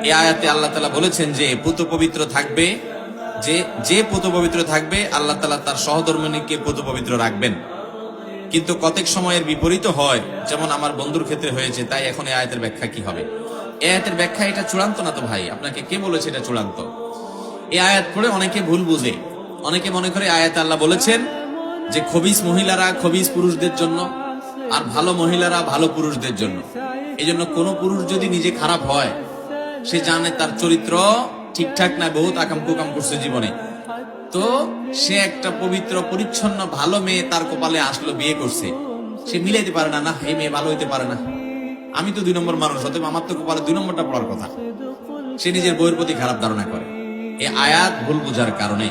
এই আয়াতে আল্লাহ তাআলা বলেছেন যে পুত পবিত্র থাকবে, যে পুত পবিত্র থাকবে আল্লাহ তাআলা তার সহধর্মিণীকে পুত পবিত্র রাখবেন। কিন্তু কতক সময়ের বিপরীত হয়, যেমন আমার বন্ধুর ক্ষেত্রে হয়েছে। তাই এখন এই আয়াতের ব্যাখ্যা কি হবে? এই আয়াতের ব্যাখ্যা এটা চূড়ান্ত না তো ভাই, আপনাকে কে বলেছে এটা চূড়ান্ত? এই আয়াত পড়ে অনেকে ভুল বুঝে, অনেকে মনে করে আয়াতে আল্লাহ বলেছেন যে খবিস মহিলারা খবিস পুরুষদের জন্য আর ভালো মহিলারা ভালো পুরুষদের জন্য। এই জন্য কোন পুরুষ যদি নিজে খারাপ হয়, সে জানে তার চরিত্র ঠিকঠাক না, বহুত আকাম কুকাম করছে জীবনে, তো সে একটা পবিত্র পরিচ্ছন্ন ভালো মেয়ে তার কপালে আসলো, বিয়ে করছে, সে মিলাইতে পারে না, না এই মেয়ে ভালো হইতে পারে না, আমি তো 2 নম্বর মানুষ, অতএব আমার তো কপালে 2 নম্বরটা পড়ার কথা। সে নিজের বইয়ের প্রতি খারাপ ধারণা করে। এই আয়াত ভুল বোঝার কারণে,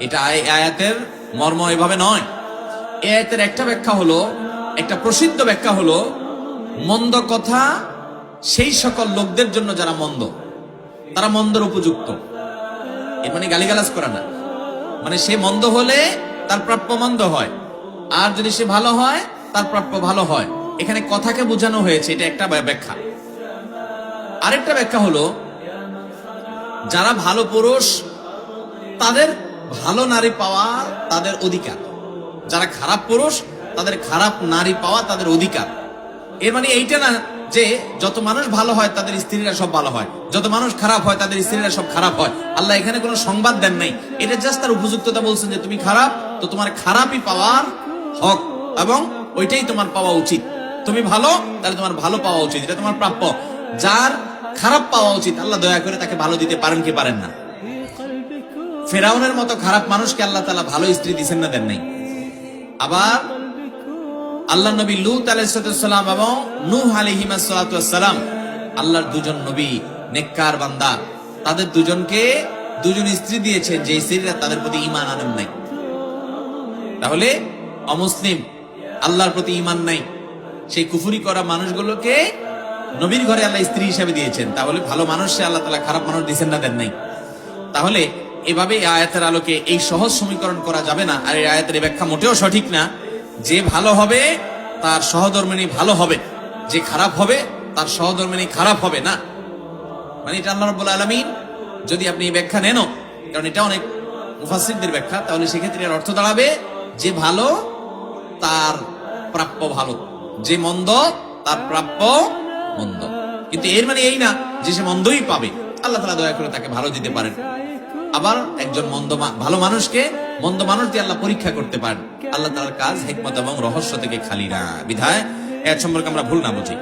এটা আয়াতের মর্ম এভাবে নয়। এই আয়াতের একটা ব্যাখ্যা হলো, একটা প্রসিদ্ধ ব্যাখ্যা হলো, মন্দ কথা সেই সকল লোকদের জন্য যারা মন্দ, তারা মন্দর উপযুক্ত। এর মানে গালিগালাজ করা না, মানে সে মন্দ হলে তার প্রাপ্য মন্দ হয়, আর যদি সে ভালো হয় তার প্রাপ্য ভালো হয়। এখানে কথাকে বোঝানো হয়েছে, এটা একটা ব্যাখ্যা। আরেকটা ব্যাখ্যা হলো, যারা ভালো পুরুষ তাদের ভালো নারী পাওয়া তাদের অধিকার, যারা খারাপ পুরুষ তাদের খারাপ নারী পাওয়া তাদের অধিকার। এর মানে এইটা না যে যত মানুষ ভালো হয় তাদের স্ত্রীরা সব ভালো হয়, যত মানুষ খারাপ হয় তাদের স্ত্রীরা সব খারাপ হয়। আল্লাহ এখানে কোনো সংবাদ দেন নাই, এটা জাস্ট তার উপযুক্ততা বলছেন যে তুমি খারাপ, তো তোমার খারাপই পাওয়ার হক এবং ওইটাই তোমার পাওয়া উচিত। তুমি ভালো, তাহলে তোমার ভালো পাওয়া উচিত, এটা তোমার প্রাপ্য। যার খারাপ পাওয়া উচিত, আল্লাহ দয়া করে তাকে ভালো দিতে পারেন কি পারেন না? ফেরাউনের মতো খারাপ মানুষকে আল্লাহ তাআলা ভালো স্ত্রী দিবেন না, দেন নাই। আবার আল্লাহ নবী লূত আলাইহিস সালাম এবং নূহ আলাইহিস সালাম, আল্লাহর 2 জন নবী নেককার বান্দা, তাদের দুজনকে 2 জন স্ত্রী দিয়েছেন যে স্ত্রীরা তাদের প্রতি ঈমান আনেন নাই। তাহলে অমুসলিম, আল্লাহর প্রতি ঈমান নাই, সেই কুফরি করা মানুষগুলোকে নবীর ঘরে আল্লাহ স্ত্রী হিসেবে দিয়েছেন। তাহলে ভালো মানুষে আল্লাহ তাআলা খারাপ মানুষ দিবেন না, দেন নাই। তাহলে এভাবে এই আয়াতের আলোকে এই সহজ সমীকরণ করা যাবে না। আর এই আয়াতের ব্যাখ্যা মোটেও সঠিক না যে ভালো হবে তার সহধর্মিণী ভালো হবে, যে খারাপ হবে তার সহধর্মিণী খারাপ হবে না। মানে এটা আল্লাহ রাব্বুল আলামিন, যদি আপনি এই ব্যাখ্যা নেন, কারণ এটা অনেক মুফাসসিরদের ব্যাখ্যা, তাহলে সেক্ষেত্রে এর অর্থ দাঁড়াবে যে ভালো তার প্রাপ্য ভালো, যে মন্দ তার প্রাপ্য মন্দ। কিন্তু এর মানে এই না যে সে মন্দই পাবে, আল্লাহ তাআলা দয়া করে তাকে ভালো দিতে পারেন। আবার একজন ভালো মানুষকে মন্দ মানুষ দিয়ে আল্লাহ পরীক্ষা করতে পারেন। আল্লাহ তাআলার কাজ হিকমত এবং রহস্য থেকে খালি না, বিধায় এর সম্পর্কে আমরা ভুল না বুঝি।